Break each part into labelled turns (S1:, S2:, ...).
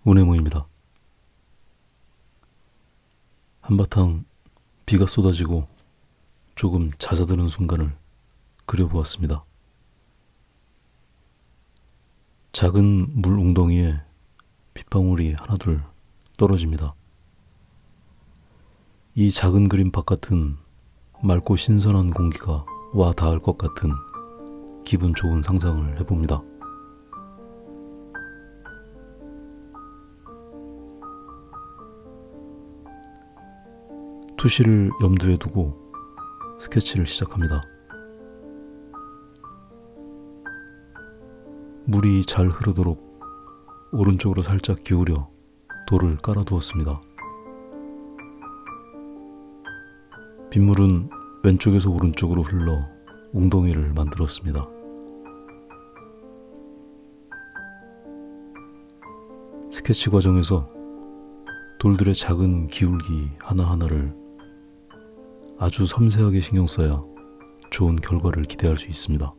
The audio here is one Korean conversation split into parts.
S1: 운해무입니다. 한바탕 비가 쏟아지고 조금 잦아드는 순간을 그려보았습니다. 작은 물 웅덩이에 빗방울이 하나둘 떨어집니다. 이 작은 그림 바깥은 맑고 신선한 공기가 와 닿을 것 같은 기분 좋은 상상을 해봅니다. 투시를 염두에 두고 스케치를 시작합니다. 물이 잘 흐르도록 오른쪽으로 살짝 기울여 돌을 깔아두었습니다. 빗물은 왼쪽에서 오른쪽으로 흘러 웅덩이를 만들었습니다. 스케치 과정에서 돌들의 작은 기울기 하나하나를 아주 섬세하게 신경 써야 좋은 결과를 기대할 수 있습니다.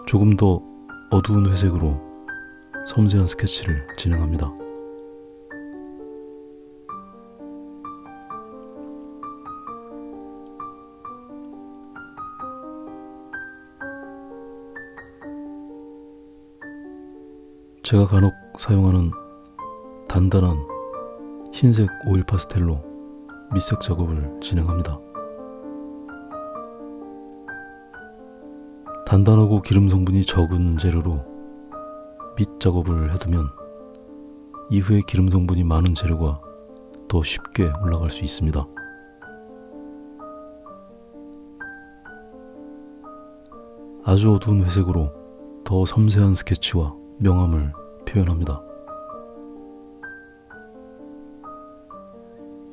S1: 조금 더 어두운 회색으로 섬세한 스케치를 진행합니다. 제가 간혹 사용하는 단단한 흰색 오일 파스텔로 밑색 작업을 진행합니다. 단단하고 기름 성분이 적은 재료로 밑 작업을 해두면 이후에 기름 성분이 많은 재료가 더 쉽게 올라갈 수 있습니다. 아주 어두운 회색으로 더 섬세한 스케치와 명암을 표현합니다.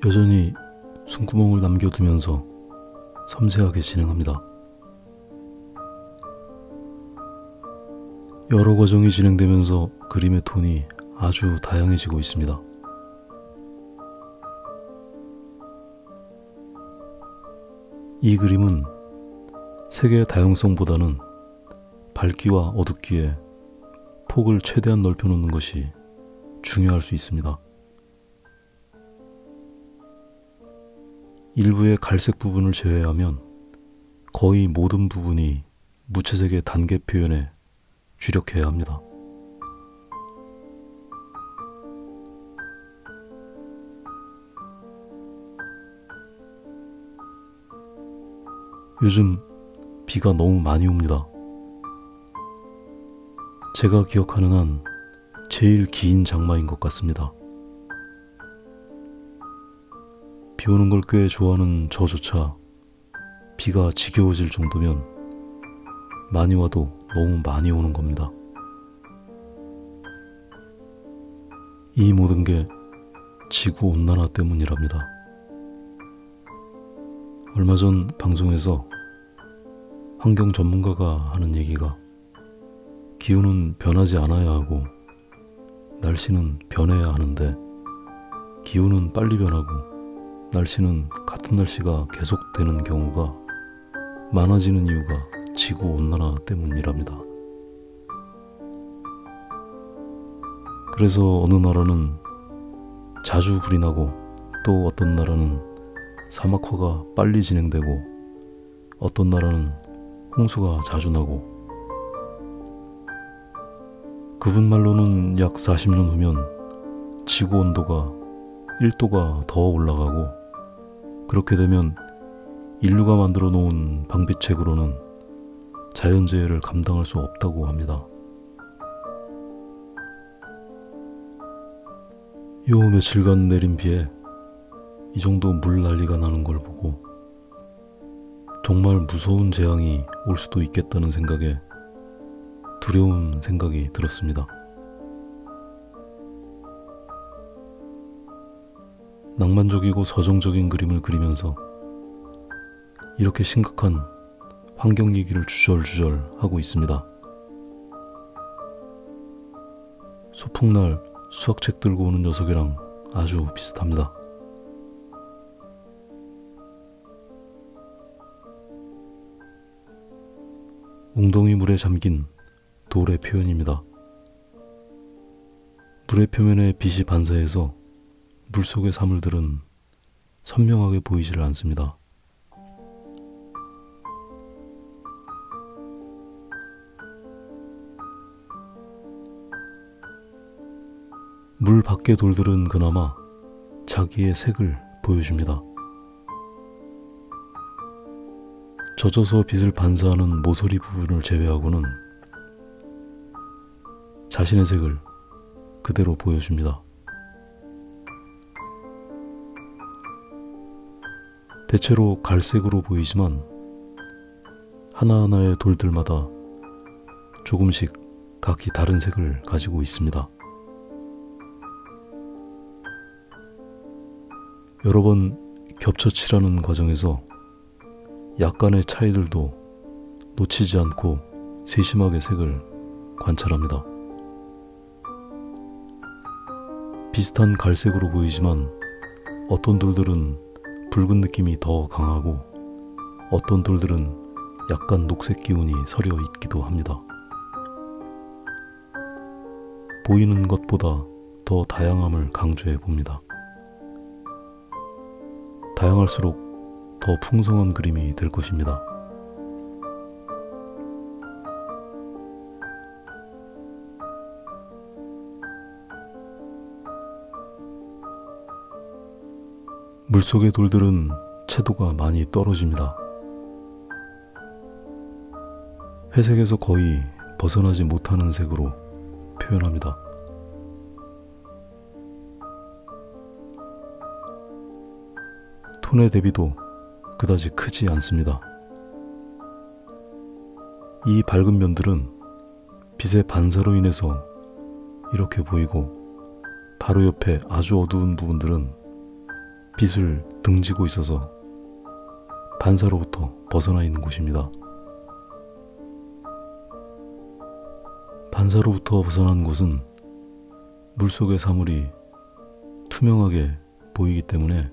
S1: 여전히 숨구멍을 남겨두면서 섬세하게 진행합니다. 여러 과정이 진행되면서 그림의 톤이 아주 다양해지고 있습니다. 이 그림은 색의 다양성보다는 밝기와 어둡기에 폭을 최대한 넓혀놓는 것이 중요할 수 있습니다. 일부의 갈색 부분을 제외하면 거의 모든 부분이 무채색의 단계 표현에 주력해야 합니다. 요즘 비가 너무 많이 옵니다. 제가 기억하는 한 제일 긴 장마인 것 같습니다. 비 오는 걸 꽤 좋아하는 저조차 비가 지겨워질 정도면 많이 와도 너무 많이 오는 겁니다. 이 모든 게 지구온난화 때문이랍니다. 얼마 전 방송에서 환경 전문가가 하는 얘기가 기후는 변하지 않아야 하고 날씨는 변해야 하는데 기후는 빨리 변하고 날씨는 같은 날씨가 계속되는 경우가 많아지는 이유가 지구온난화 때문이랍니다. 그래서 어느 나라는 자주 불이 나고 또 어떤 나라는 사막화가 빨리 진행되고 어떤 나라는 홍수가 자주 나고 그분 말로는 약 40년 후면 지구 온도가 1도가 더 올라가고 그렇게 되면 인류가 만들어 놓은 방비책으로는 자연재해를 감당할 수 없다고 합니다. 요 며칠간 내린 비에 이 정도 물난리가 나는 걸 보고 정말 무서운 재앙이 올 수도 있겠다는 생각에 두려운 생각이 들었습니다. 낭만적이고 서정적인 그림을 그리면서 이렇게 심각한 환경 얘기를 주절주절 하고 있습니다. 소풍날 수학책 들고 오는 녀석이랑 아주 비슷합니다. 웅덩이 물에 잠긴 돌의 표현입니다. 물의 표면에 빛이 반사해서 물속의 사물들은 선명하게 보이질 않습니다. 물 밖의 돌들은 그나마 자기의 색을 보여줍니다. 젖어서 빛을 반사하는 모서리 부분을 제외하고는 자신의 색을 그대로 보여줍니다. 대체로 갈색으로 보이지만 하나하나의 돌들마다 조금씩 각기 다른 색을 가지고 있습니다. 여러 번 겹쳐 칠하는 과정에서 약간의 차이들도 놓치지 않고 세심하게 색을 관찰합니다. 비슷한 갈색으로 보이지만 어떤 돌들은 붉은 느낌이 더 강하고 어떤 돌들은 약간 녹색 기운이 서려 있기도 합니다. 보이는 것보다 더 다양함을 강조해 봅니다. 다양할수록 더 풍성한 그림이 될 것입니다. 물속의 돌들은 채도가 많이 떨어집니다. 회색에서 거의 벗어나지 못하는 색으로 표현합니다. 톤의 대비도 그다지 크지 않습니다. 이 밝은 면들은 빛의 반사로 인해서 이렇게 보이고 바로 옆에 아주 어두운 부분들은 빛을 등지고 있어서 반사로부터 벗어나 있는 곳입니다. 반사로부터 벗어난 곳은 물속의 사물이 투명하게 보이기 때문에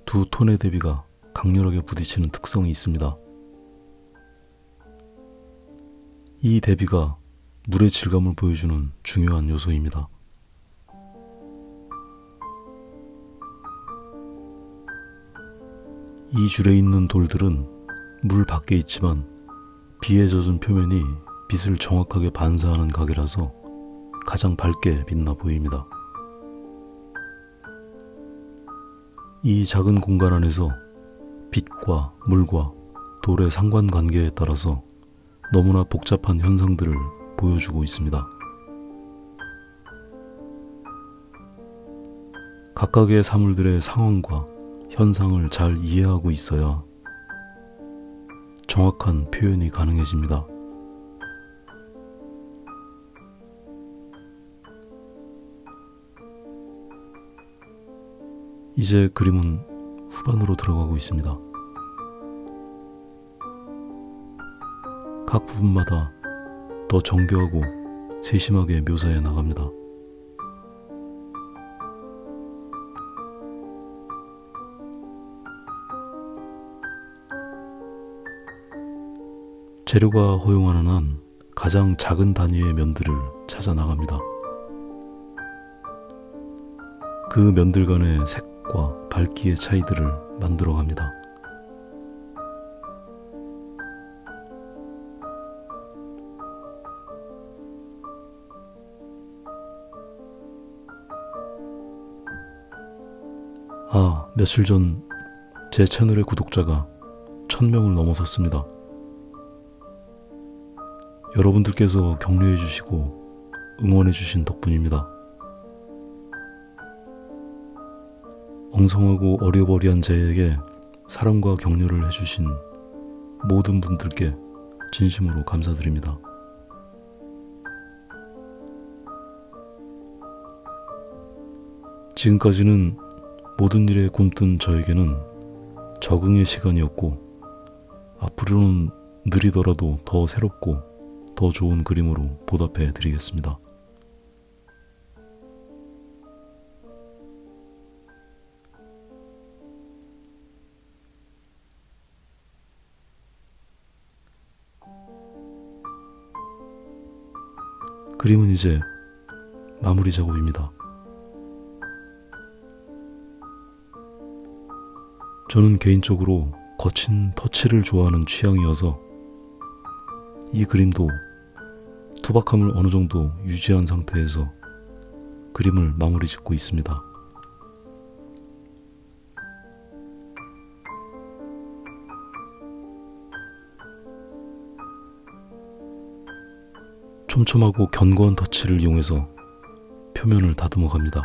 S1: 두 톤의 대비가 강렬하게 부딪히는 특성이 있습니다. 이 대비가 물의 질감을 보여주는 중요한 요소입니다. 이 줄에 있는 돌들은 물 밖에 있지만 비에 젖은 표면이 빛을 정확하게 반사하는 각이라서 가장 밝게 빛나 보입니다. 이 작은 공간 안에서 빛과 물과 돌의 상관관계에 따라서 너무나 복잡한 현상들을 보여주고 있습니다. 각각의 사물들의 상황과 현상을 잘 이해하고 있어야 정확한 표현이 가능해집니다. 이제 그림은 후반으로 들어가고 있습니다. 각 부분마다 더 정교하고 세심하게 묘사해 나갑니다. 재료가 허용하는 한 가장 작은 단위의 면들을 찾아 나갑니다. 그 면들 간의 색과 밝기의 차이들을 만들어 갑니다. 며칠 전 제 채널의 구독자가 1000명을 넘어섰습니다. 여러분들께서 격려해 주시고 응원해 주신 덕분입니다. 엉성하고 어려버리한 제에게 사랑과 격려를 해주신 모든 분들께 진심으로 감사드립니다. 지금까지는 모든 일에 굼뜬 저에게는 적응의 시간이었고 앞으로는 느리더라도 더 새롭고 더 좋은 그림으로 보답해 드리겠습니다. 그림은 이제 마무리 작업입니다. 저는 개인적으로 거친 터치를 좋아하는 취향이어서 이 그림도 투박함을 어느 정도 유지한 상태에서 그림을 마무리 짓고 있습니다. 촘촘하고 견고한 터치를 이용해서 표면을 다듬어 갑니다.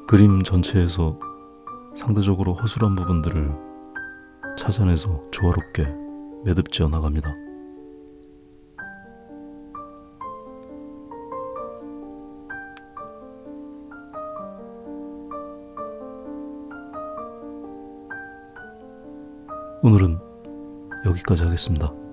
S1: 그림 전체에서 상대적으로 허술한 부분들을 찾아내서 조화롭게 매듭지어 나갑니다. 오늘은 여기까지 하겠습니다.